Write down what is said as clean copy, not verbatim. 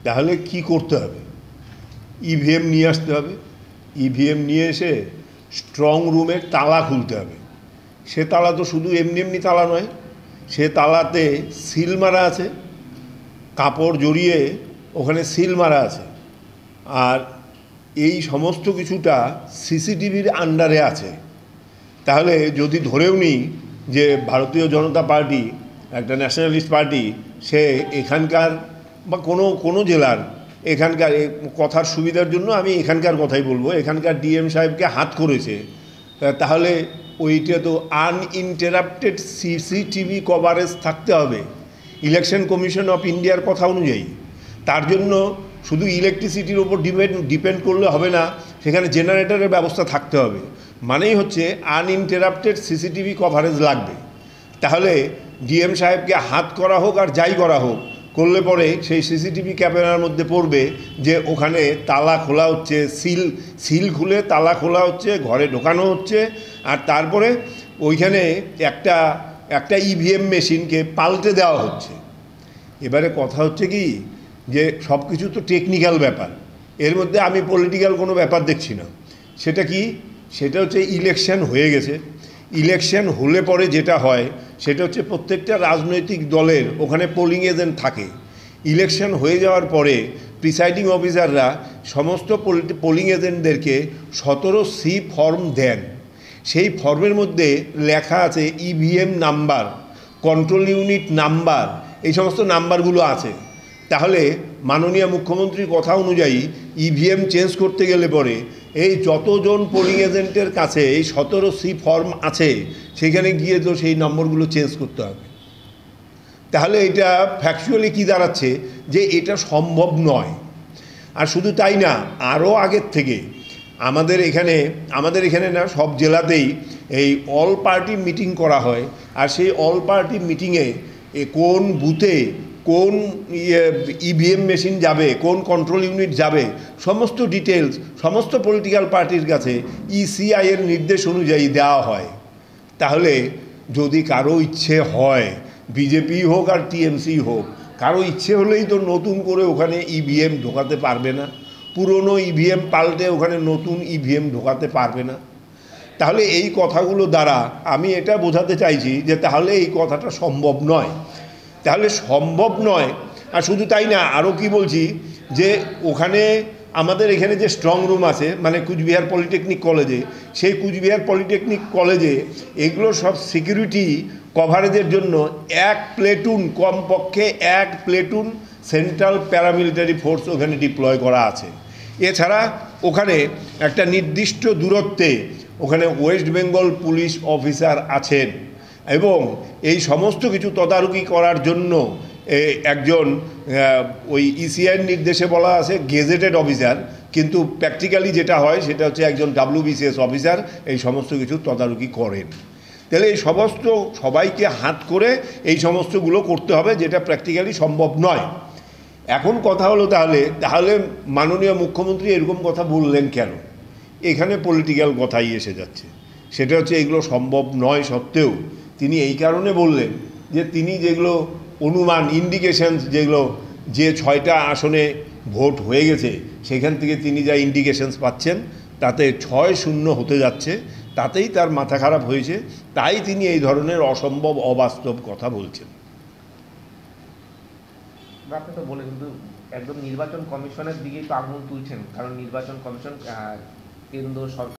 তাহলে কি করতে হবে? ইভিএম নিয়ে আসতে হবে। ইভিএম নিয়ে এসে স্ট্রং রুমের তালা খুলতে হবে। সে তালা তো শুধু এমনি এমনি তালা নয়, সে তালাতে সিল মারা আছে, কাপড় জড়িয়ে ওখানে সিল মারা আছে। আর এই সমস্ত কিছুটা সিসিটিভির আন্ডারে আছে। তাহলে যদি ধরেও নিই যে ভারতীয় জনতা পার্টি একটা ন্যাশনালিস্ট পার্টি, সে এখানকার বা কোনো জেলার এখানকার কথার সুবিধার জন্য আমি এখানকার কথাই বলবো, এখানকার ডিএম সাহেবকে হাত করেছে, তাহলে ওইটা তো আনইন্টারাপ্টেড সিসিটিভি কভারেজ থাকতে হবে ইলেকশন কমিশন অফ ইন্ডিয়ার কথা অনুযায়ী। তার জন্য শুধু ইলেকট্রিসিটির ওপর ডিপেন্ড করলে হবে না, সেখানে জেনারেটরের ব্যবস্থা থাকতে হবে। মানেই হচ্ছে আনইন্টারাপ্টেড সিসিটিভি কভারেজ লাগবে। তাহলে ডিএম সাহেবকে হাত করা হোক আর যাই করা হোক, করলে পরে সেই সিসিটিভি ক্যামেরার মধ্যে পড়বে যে ওখানে তালা খোলা হচ্ছে, সিল খুলে তালা খোলা হচ্ছে, ঘরে ঢোকানো হচ্ছে, আর তারপরে ওইখানে একটা ইভিএম মেশিনকে পাল্টে দেওয়া হচ্ছে। এবারে কথা হচ্ছে কি যে সব কিছু তো টেকনিক্যাল ব্যাপার, এর মধ্যে আমি পলিটিক্যাল কোনো ব্যাপার দেখছি না। সেটা কি? সেটা হচ্ছে ইলেকশন হয়ে গেছে। ইলেকশন হলে পরে যেটা হয় সেটা হচ্ছে প্রত্যেকটা রাজনৈতিক দলের ওখানে পোলিং এজেন্ট থাকে। ইলেকশন হয়ে যাওয়ার পরে প্রিসাইডিং অফিসাররা সমস্ত পোলিং এজেন্টদেরকে 17C ফর্ম দেন। সেই ফর্মের মধ্যে লেখা আছে EVM number, control unit number, এই সমস্ত নাম্বারগুলো আছে। তাহলে মাননীয় মুখ্যমন্ত্রীর কথা অনুযায়ী ইভিএম চেঞ্জ করতে গেলে পরে এই যতজন পোলিং এজেন্টের কাছে এই 17C ফর্ম আছে, সেখানে গিয়ে তো সেই নম্বরগুলো চেঞ্জ করতে হবে। তাহলে এটা ফ্যাকচুয়ালি কি দাঁড়াচ্ছে যে এটা সম্ভব নয়। আর শুধু তাই না, আরও আগের থেকে আমাদের এখানে না, সব জেলাতেই এই অল পার্টি মিটিং করা হয়। আর সেই অল পার্টি মিটিংয়ে কোন বুথে কোন ইভিএম মেশিন যাবে, কোন কন্ট্রোল ইউনিট যাবে, সমস্ত ডিটেলস সমস্ত পলিটিক্যাল পার্টির কাছে ইসিআইয়ের নির্দেশ অনুযায়ী দেওয়া হয়। তাহলে যদি কারো ইচ্ছে হয়, বিজেপি হোক আর টিএমসি হোক, কারো ইচ্ছে হলেই তো নতুন করে ওখানে ইভিএম ঢোকাতে পারবে না, পুরনো ইভিএম পাল্টে ওখানে নতুন ইভিএম ঢোকাতে পারবে না। তাহলে এই কথাগুলো দ্বারা আমি এটা বোঝাতে চাইছি যে তাহলে এই কথাটা সম্ভব নয়। তাহলে সম্ভব নয়। আর শুধু তাই না, আরও কি বলছি যে ওখানে আমাদের এখানে যে স্ট্রং রুম আছে, মানে কুচবিহার পলিটেকনিক কলেজে, সেই কুচবিহার পলিটেকনিক কলেজে এগুলো সব সিকিউরিটি কভারেজের জন্য এক প্লেটুন, কমপক্ষে এক প্লেটুন সেন্ট্রাল প্যারামিলিটারি ফোর্স ওখানে ডিপ্লয় করা আছে। এছাড়া ওখানে একটা নির্দিষ্ট দূরত্বে ওখানে ওয়েস্ট বেঙ্গল পুলিশ অফিসার আছেন, এবং এই সমস্ত কিছু তদারকি করার জন্য একজন ওই ইসিআইয়ের নির্দেশে বলা আছে গেজেটেড অফিসার, কিন্তু প্র্যাকটিক্যালি যেটা হয় সেটা হচ্ছে একজন WBCS অফিসার এই সমস্ত কিছু তদারকি করেন। তাহলে এই সমস্ত সবাইকে হাত করে এই সমস্তগুলো করতে হবে, যেটা প্র্যাকটিক্যালি সম্ভব নয়। এখন কথা হলো তাহলে মাননীয় মুখ্যমন্ত্রী এরকম কথা বললেন কেন? এখানে পলিটিক্যাল কথাই এসে যাচ্ছে। সেটা হচ্ছে এগুলো সম্ভব নয় সত্ত্বেও তিনি এই কারণে বললেন যে তিনি যেগুলো অনুমান, ইন্ডিকেশনস, যেগুলো যে 6টা আসনে ভোট হয়ে গেছে সেখান থেকে তিনি যা ইন্ডিকেশনস পাচ্ছেন তাতে 6-0 হতে যাচ্ছে, তাতেই তার মাথা খারাপ হয়েছে, তাই তিনি এই ধরনের অসম্ভব অবাস্তব কথা বলছেন। আপনি তো বলে, কিন্তু একদম নির্বাচন কমিশনের দিকেই তো আঙুল তুলছেন, কারণ নির্বাচন কমিশন কেন্দ্র সরকার